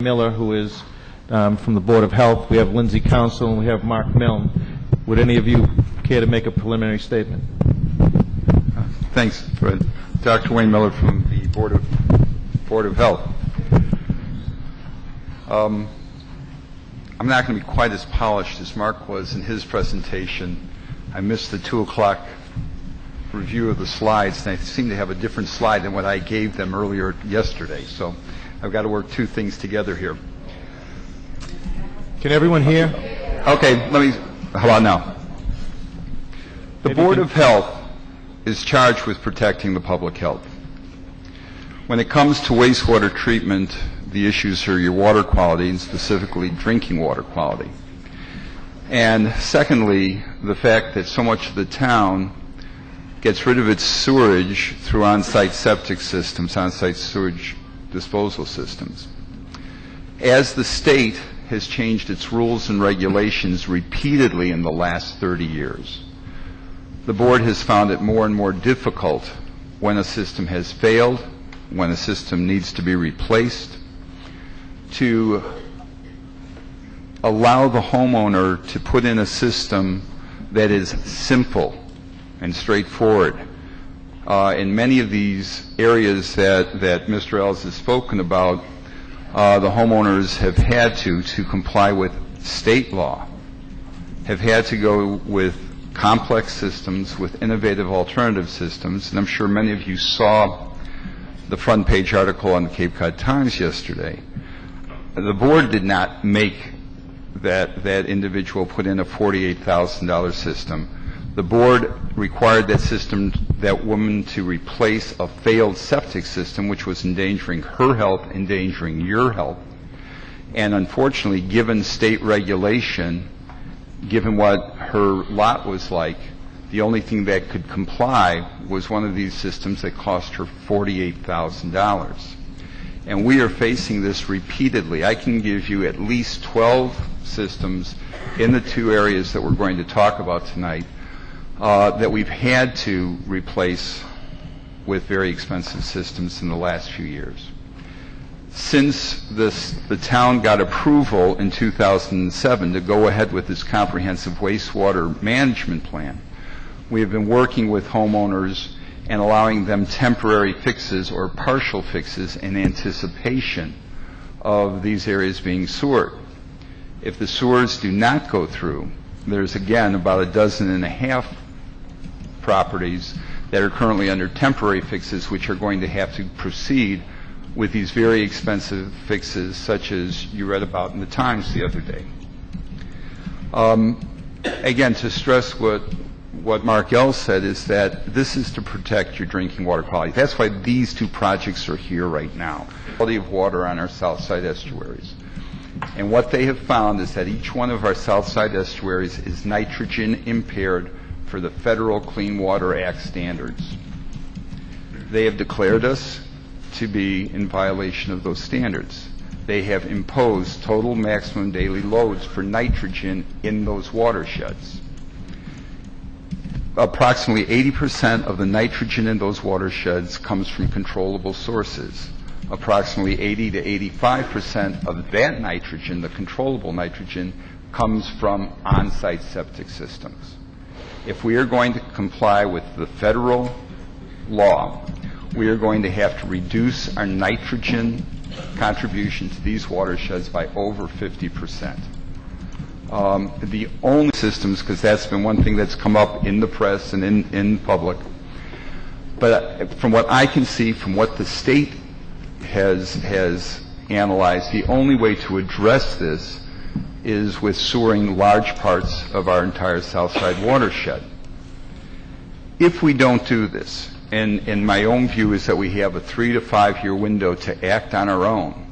Miller, who is from the Board of Health. We have Lindsay Council, and we have Mark Milne. Would any of you care to make a preliminary statement? Thanks, Fred. Dr. Wayne Miller from the Board of Health. I'm not going to be quite as polished as Mark was in his presentation. I missed the 2 o'clock review of the slides, and I seem to have a different slide than what I gave them earlier yesterday. So I've got to work two things together here. Can everyone hear? Okay, how about now? The Board of Health is charged with protecting the public health. When it comes to wastewater treatment, the issues are your water quality, and specifically drinking water quality. And secondly, the fact that so much of the town gets rid of its sewerage through on-site septic systems, on-site sewage disposal systems. As the state has changed its rules and regulations repeatedly in the last 30 years, the board has found it more and more difficult when a system has failed, when a system needs to be replaced, to allow the homeowner to put in a system that is simple and straightforward. In many of these areas that Mr. Ellis has spoken about, the homeowners have had to comply with state law, have had to go with complex systems, with innovative alternative systems, and I'm sure many of you saw the front page article on the Cape Cod Times yesterday. The board did not make that individual put in a $48,000 system. The board required that woman to replace a failed septic system, which was endangering her health, endangering your health. And unfortunately, given state regulation, given what her lot was like, the only thing that could comply was one of these systems that cost her $48,000. And we are facing this repeatedly. I can give you at least 12 systems in the two areas that we're going to talk about tonight that we've had to replace with very expensive systems in the last few years. Since the town got approval in 2007 to go ahead with this comprehensive wastewater management plan, we have been working with homeowners and allowing them temporary fixes or partial fixes in anticipation of these areas being sewered. If the sewers do not go through, there's again about 12.5 properties that are currently under temporary fixes, which are going to have to proceed with these very expensive fixes, such as you read about in the Times the other day. Again, to stress what Mark Ellis said is that this is to protect your drinking water quality. That's why these two projects are here right now. Quality of water on our Southside estuaries. And what they have found is that each one of our Southside estuaries is nitrogen impaired for the Federal Clean Water Act standards. They have declared us to be in violation of those standards. They have imposed total maximum daily loads for nitrogen in those watersheds. Approximately 80% of the nitrogen in those watersheds comes from controllable sources. Approximately 80 to 85% of that nitrogen, the controllable nitrogen, comes from on-site septic systems. If we are going to comply with the federal law, we are going to have to reduce our nitrogen contribution to these watersheds by over 50%. The only systems, because that's been one thing that's come up in the press and in public, but from what I can see, from what the state has analyzed, the only way to address this is with sewering large parts of our entire Southside watershed. If we don't do this, and my own view is that we have a 3 to 5 year window to act on our own,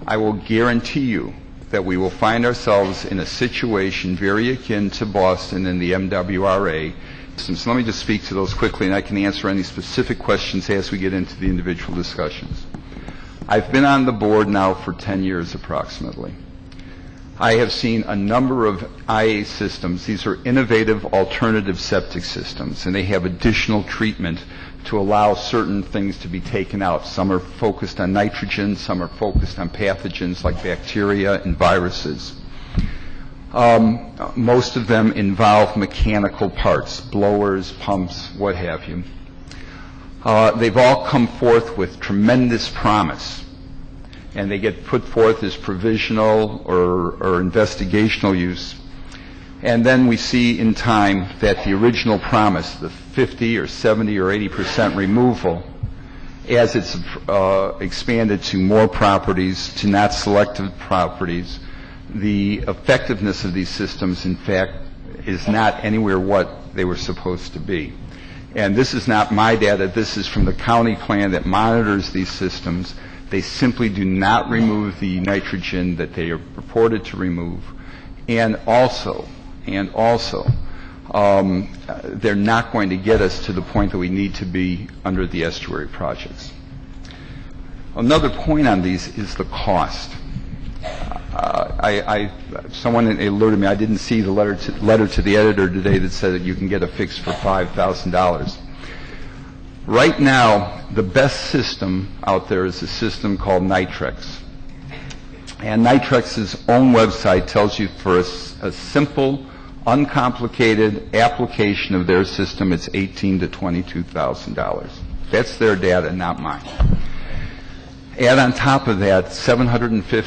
I will guarantee you that we will find ourselves in a situation very akin to Boston and the MWRA. So let me just speak to those quickly, and I can answer any specific questions as we get into the individual discussions. I've been on the board now for 10 years approximately. I have seen a number of IA systems. These are innovative alternative septic systems, and they have additional treatment to allow certain things to be taken out. Some are focused on nitrogen, some are focused on pathogens like bacteria and viruses. Most of them involve mechanical parts, blowers, pumps, what have you. They've all come forth with tremendous promise, and they get put forth as provisional or investigational use. And then we see in time that the original promise, the 50 or 70 or 80% removal, as it's expanded to more properties, to not selective properties, the effectiveness of these systems, in fact, is not anywhere what they were supposed to be. And this is not my data. This is from the county plan that monitors these systems. They simply do not remove the nitrogen that they are purported to remove. And also, they're not going to get us to the point that we need to be under the estuary projects. Another point on these is the cost. Someone alerted me, I didn't see the letter to the editor today that said that you can get a fix for $5,000. Right now, the best system out there is a system called Nitrex. And Nitrex's own website tells you for a simple, uncomplicated application of their system, it's $18,000 to $22,000. That's their data, not mine. Add on top of that $750